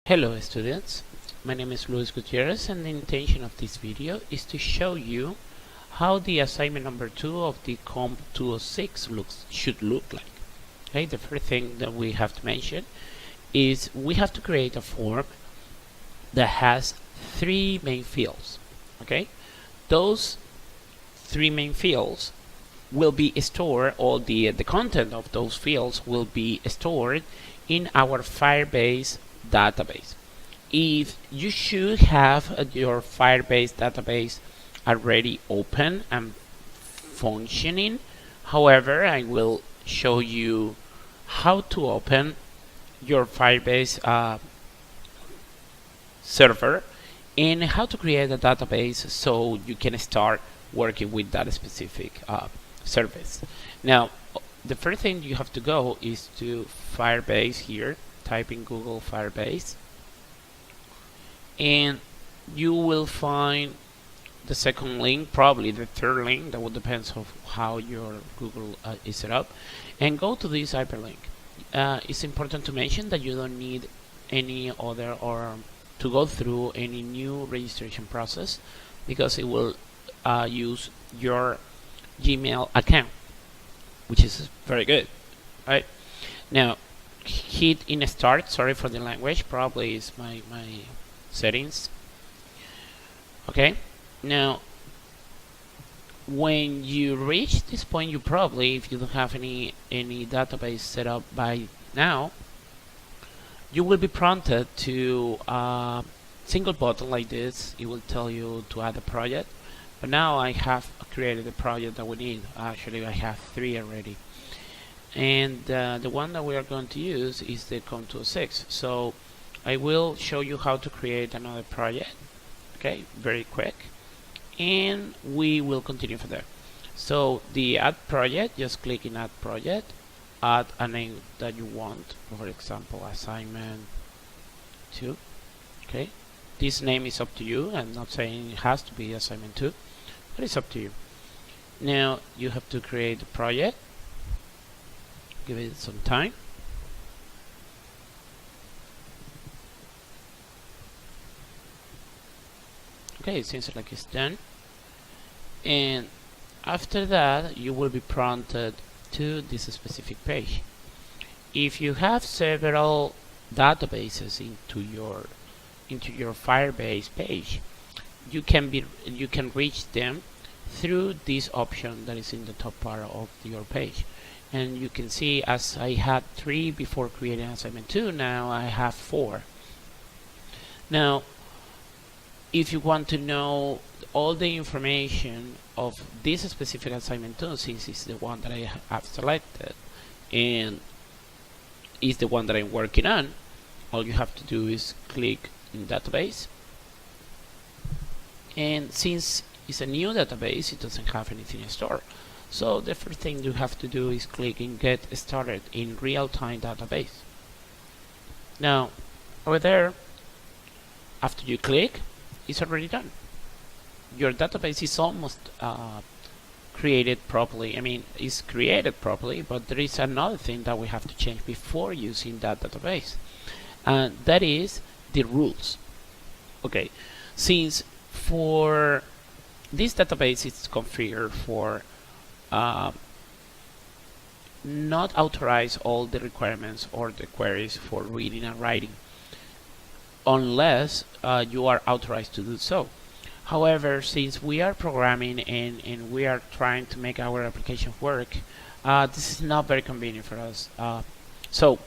Hello students, my name is Luis Gutierrez and the intention of this video is to show you how the assignment number 2 of the Comp 206 should look like. Okay, the first thing that we have to mention is we have to create a form that has 3 main fields. Okay, those 3 main fields will be stored, or the content of those fields will be stored in our Firebase database. If you should have your Firebase database already open and functioning, however, I will show you how to open your Firebase server and how to create a database so you can start working with that specific service. Now, the first thing you have to go is to Firebase here. Type in Google Firebase and you will find the second link, probably the third link, that will depend on how your Google is set up, and go to this hyperlink. It's important to mention that you don't need any other or to go through any new registration process because it will use your Gmail account, which is very good. Right now, hit in start. Sorry for the language, probably is my settings. Okay, now when you reach this point, you probably, if you don't have any database set up by now, you will be prompted to a single button like this. It will tell you to add a project, but now I have created a project that we need. Actually, I have 3 already. And the one that we are going to use is the Comp 206. So I will show you how to create another project, okay, very quick, and we will continue from there. So the add project, just click in add project, add a name that you want, for example assignment 2. Okay, this name is up to you. I'm not saying it has to be assignment 2, but it's up to you. Now you have to create the project. Give it some time. Okay, it seems like it's done. And after that, you will be prompted to this specific page. If you have several databases into your Firebase page, you can reach them through this option that is in the top part of your page. And you can see, as I had 3 before creating assignment 2, now I have 4. Now, if you want to know all the information of this specific assignment 2, since it's the one that I have selected and is the one that I'm working on, all you have to do is click in database. And since it's a new database, it doesn't have anything stored. So the first thing you have to do is click in Get Started in Real-Time Database. Now, over there, after you click, it's already done. Your database is almost created properly. I mean, it's created properly, but there is another thing that we have to change before using that database, and that is the rules. Okay, since for this database it's configured for not authorize all the requirements or the queries for reading and writing unless you are authorized to do so. However, since we are programming and we are trying to make our application work, this is not very convenient for us. So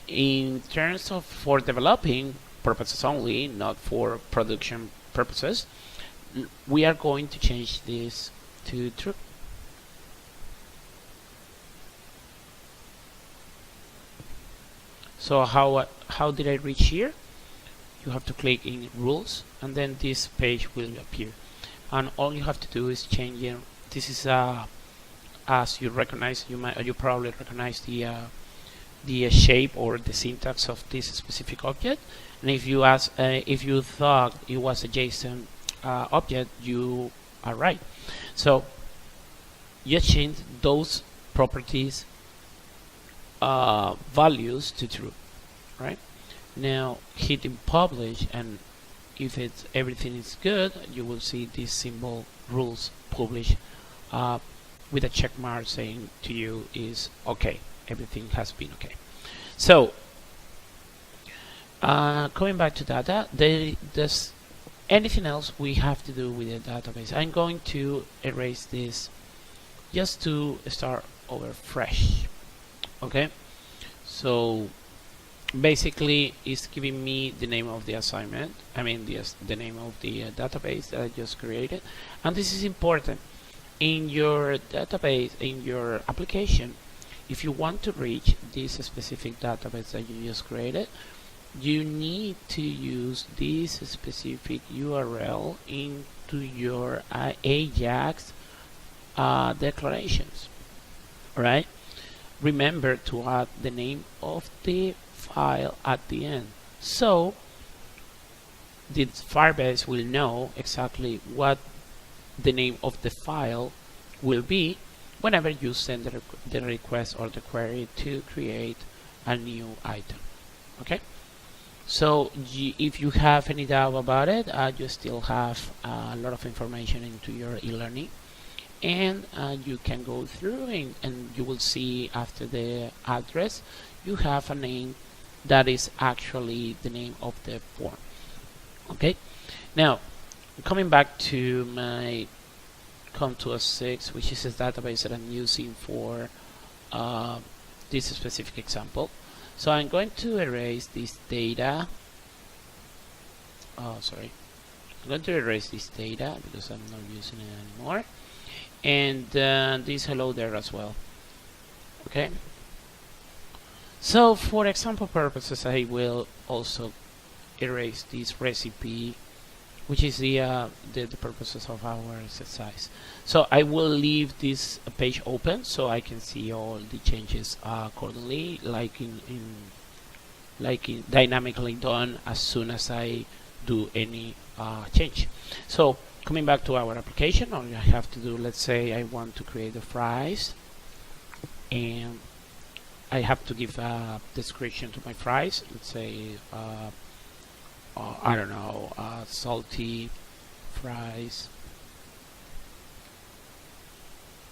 in terms of for developing purposes only, not for production purposes, we are going to change this to true. So how did I reach here? You have to click in rules, and then this page will appear, and all you have to do is change it. This is as you recognize, you probably recognize the shape or the syntax of this specific object. And if you thought it was a JSON object, you are right. So you change those properties values to true, right? Now hitting publish, and if it's everything is good, you will see this symbol rules publish with a check mark saying to you is okay, everything has been okay. So coming back to data, there's anything else we have to do with the database. I'm going to erase this just to start over fresh. Okay, so basically it's giving me the name of the assignment, I mean the name of the database that I just created. And this is important in your database, in your application. If you want to reach this specific database that you just created, you need to use this specific URL into your Ajax declarations. Alright, remember to add the name of the file at the end, so the firebase will know exactly what the name of the file will be whenever you send the request or the query to create a new item. Okay, so if you have any doubt about it, you still have a lot of information into your e-learning, and you can go through and you will see after the address you have a name that is actually the name of the form. Okay, now coming back to my Com206, which is a database that I'm using for this specific example. So I'm going to erase this data. I'm going to erase this data because I'm not using it anymore, and this hello there as well. Okay, so for example purposes, I will also erase this recipe, which is the purposes of our exercise. So I will leave this page open so I can see all the changes accordingly, like dynamically done as soon as I do any change. So coming back to our application, all you have to do, let's say I want to create the fries, and I have to give a description to my fries. Let's say I don't know, salty fries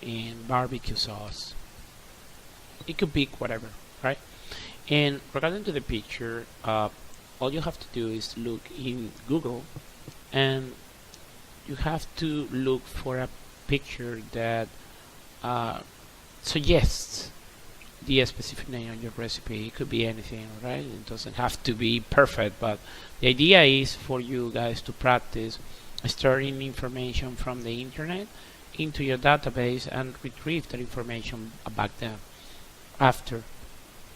and barbecue sauce. It could be whatever, right? And regarding to the picture, all you have to do is look in Google, and you have to look for a picture that suggests the specific name on your recipe. It could be anything, right? It doesn't have to be perfect, but the idea is for you guys to practice storing information from the internet into your database and retrieve that information back then after.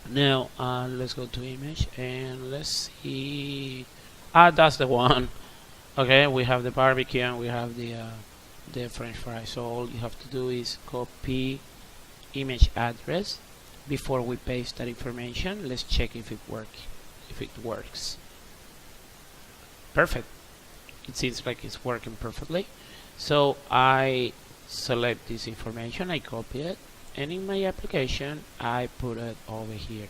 Now let's go to image and let's see. That's the one. Okay, we have the barbecue and we have the French fries. So all you have to do is copy image address. Before we paste that information, let's check if it works. Perfect. It seems like it's working perfectly. So I select this information, I copy it, and in my application I put it over here.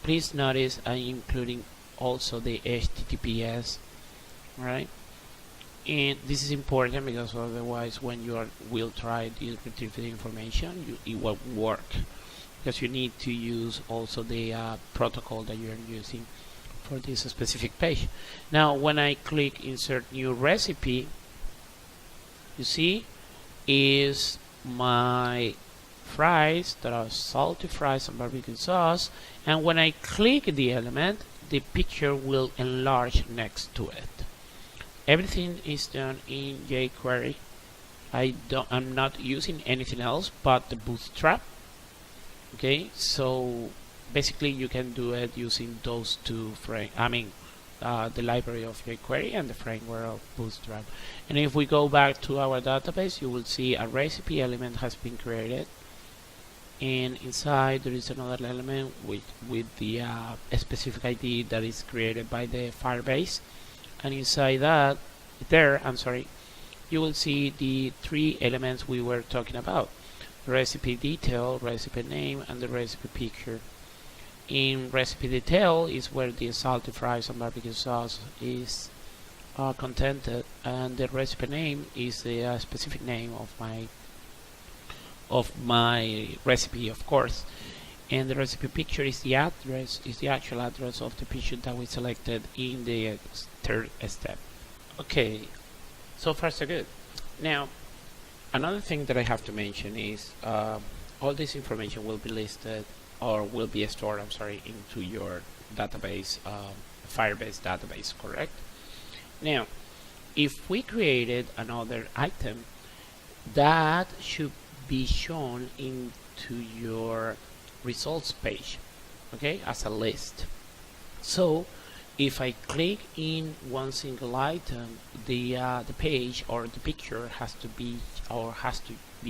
Please notice I'm including also the HTTPS, right? And this is important because otherwise when you will try to retrieve the information, it won't work, because you need to use also the protocol that you're using for this specific page. Now when I click insert new recipe, you see is my fries that are salty fries and barbecue sauce, and when I click the element, the picture will enlarge next to it. Everything is done in jQuery. I'm not using anything else but the Bootstrap. Okay, so basically you can do it using those two the library of jQuery and the framework of Bootstrap. And if we go back to our database, you will see a recipe element has been created, and inside there is another element with the specific ID that is created by the firebase, and inside that you will see the three elements we were talking about: recipe detail, recipe name, and the recipe picture. In recipe detail is where the salty fries and barbecue sauce is contented, and the recipe name is the specific name of my recipe, of course. And the recipe picture is the actual address of the picture that we selected in the third step. Okay, so far so good. Now, another thing that I have to mention is all this information will be listed, or will be stored, I'm sorry, into your database, Firebase database, correct? Now, if we created another item, that should be shown into your results page, okay, as a list. So if I click in one single item, the page or the picture has to be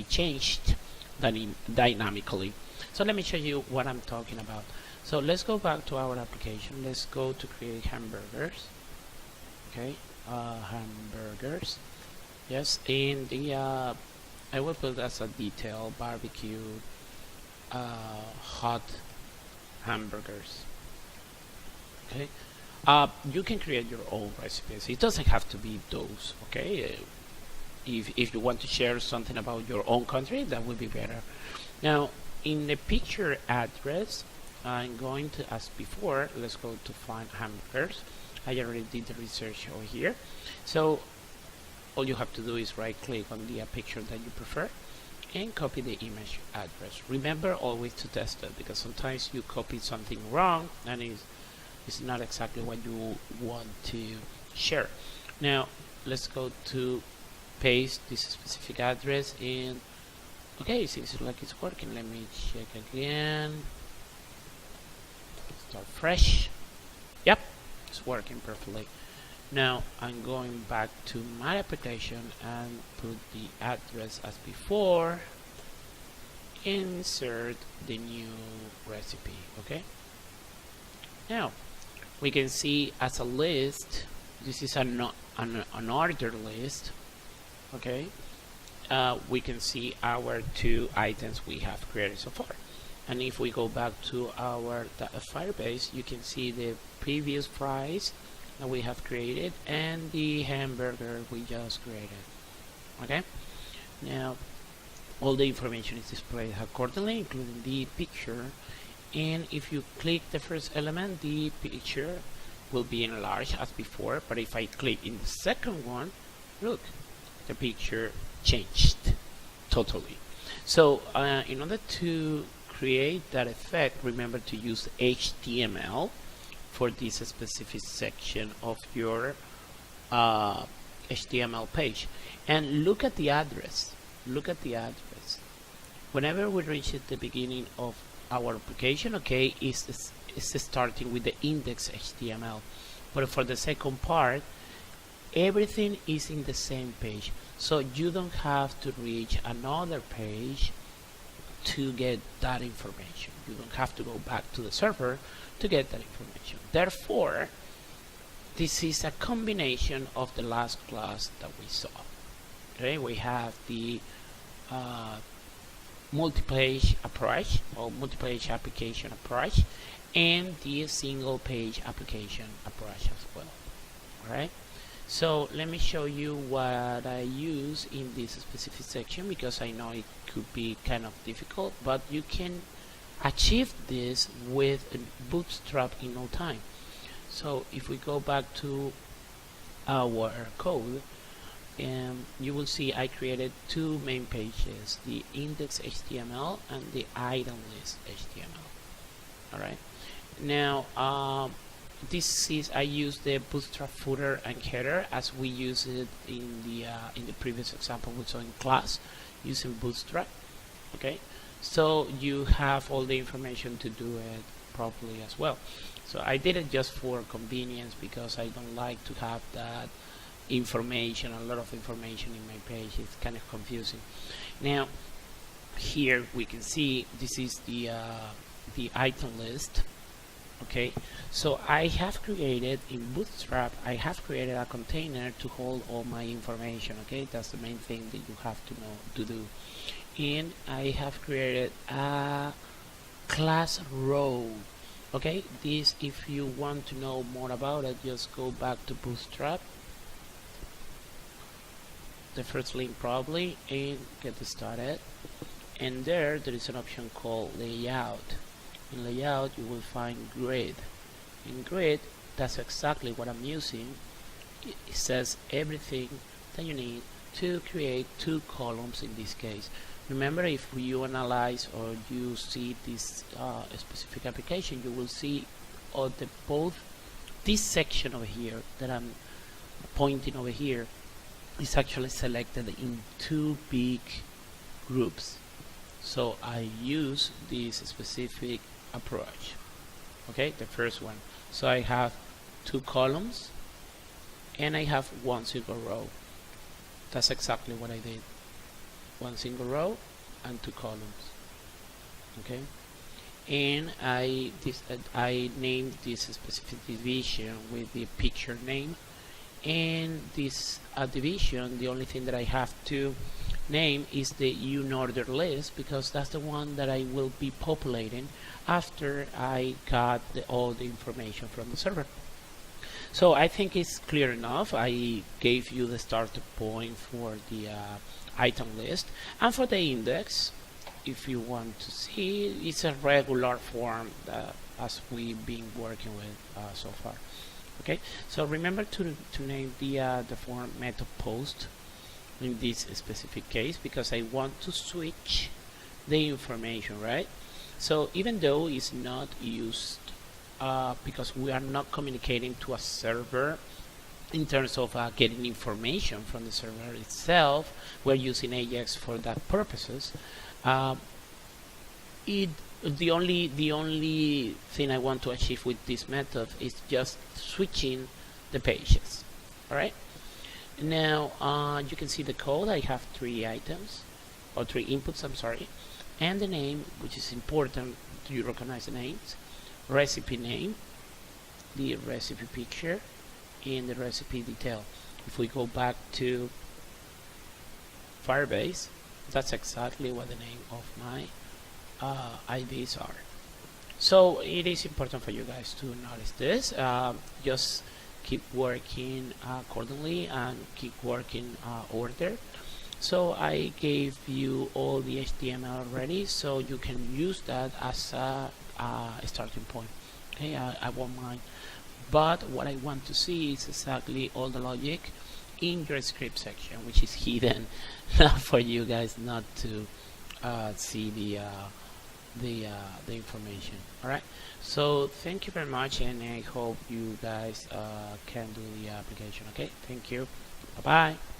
changed dynamically. So let me show you what I'm talking about. So let's go back to our application. Let's go to create hamburgers. Okay, hamburgers. Yes, in the I will put as a detail barbecue hot hamburgers. Okay, you can create your own recipes. It doesn't have to be those. Okay, if you want to share something about your own country, that would be better. Now, in the picture address, I'm going to, as before, let's go to find hamburgers. I already did the research over here. So all you have to do is right click on the picture that you prefer and copy the image address. Remember always to test it, because sometimes you copy something wrong and it's not exactly what you want to share. Now let's go to paste this specific address in. Okay, seems like it's working. Let me check again. Start fresh. Yep, it's working perfectly. Now I'm going back to my application and put the address as before. Insert the new recipe. Okay. Now we can see as a list. This is an ordered list. Okay. We can see our two items we have created so far, and if we go back to our Firebase, you can see the previous fries that we have created and the hamburger we just created. Okay, now all the information is displayed accordingly, including the picture, and if you click the first element, the picture will be enlarged as before, but if I click in the second one, look, the picture changed totally. So in order to create that effect, remember to use HTML for this specific section of your HTML page. And look at the address. Look at the address. Whenever we reach at the beginning of our application, okay, it's starting with the index HTML. But for the second part, everything is in the same page. So you don't have to reach another page to get that information. You don't have to go back to the server to get that information. Therefore, this is a combination of the last class that we saw. Okay, we have the multi-page approach or multi-page application approach and the single page application approach as well. All right. So let me show you what I use in this specific section, because I know it could be kind of difficult, but you can achieve this with Bootstrap in no time. So if we go back to our code, you will see I created two main pages, the index HTML and the item list HTML. Alright, now this is, I use the Bootstrap footer and header as we use it in the previous example we saw in class using Bootstrap. Okay, so you have all the information to do it properly as well. So I did it just for convenience, because I don't like to have that information, a lot of information in my page. It's kind of confusing. Now here we can see this is the item list. Okay, so I have created in Bootstrap, I have created a container to hold all my information. Okay, that's the main thing that you have to know to do. And I have created a class row. Okay, this, if you want to know more about it, just go back to Bootstrap, the first link probably, and get started. And there is an option called layout. In layout you will find grid. In grid, that's exactly what I'm using. It says everything that you need to create 2 columns in this case. Remember, if you analyze or you see this specific application, you will see both this section over here that I'm pointing over here is actually selected in 2 big groups. So I use this specific approach. Okay, the first one. So I have 2 columns and I have 1 single row. That's exactly what I did. 1 single row and 2 columns. Okay, and I named this specific division with the picture name, and this division, the only thing that I have to name is the unordered list, because that's the one that I will be populating after I got all the information from the server. So I think it's clear enough. I gave you the starting point for the item list, and for the index, if you want to see, it's a regular form as we've been working with so far. Okay, so remember to name the form method post in this specific case, because I want to switch the information, right? So even though it's not used because we are not communicating to a server in terms of getting information from the server itself, we're using Ajax for that purposes. The only thing I want to achieve with this method is just switching the pages. All right. Now you can see the code. I have 3 items, or 3 inputs. I'm sorry, and the name, which is important. Do you recognize the names? Recipe name, the recipe picture, and the recipe detail. If we go back to Firebase, that's exactly what the name of my IDs are. So it is important for you guys to notice this. Just keep working accordingly and keep working order. So I gave you all the HTML already, so you can use that as a starting point. Okay, I won't mind. But what I want to see is exactly all the logic in your script section, which is hidden for you guys not to see the information. All right. So thank you very much, and I hope you guys can do the application. Okay. Thank you. Bye bye.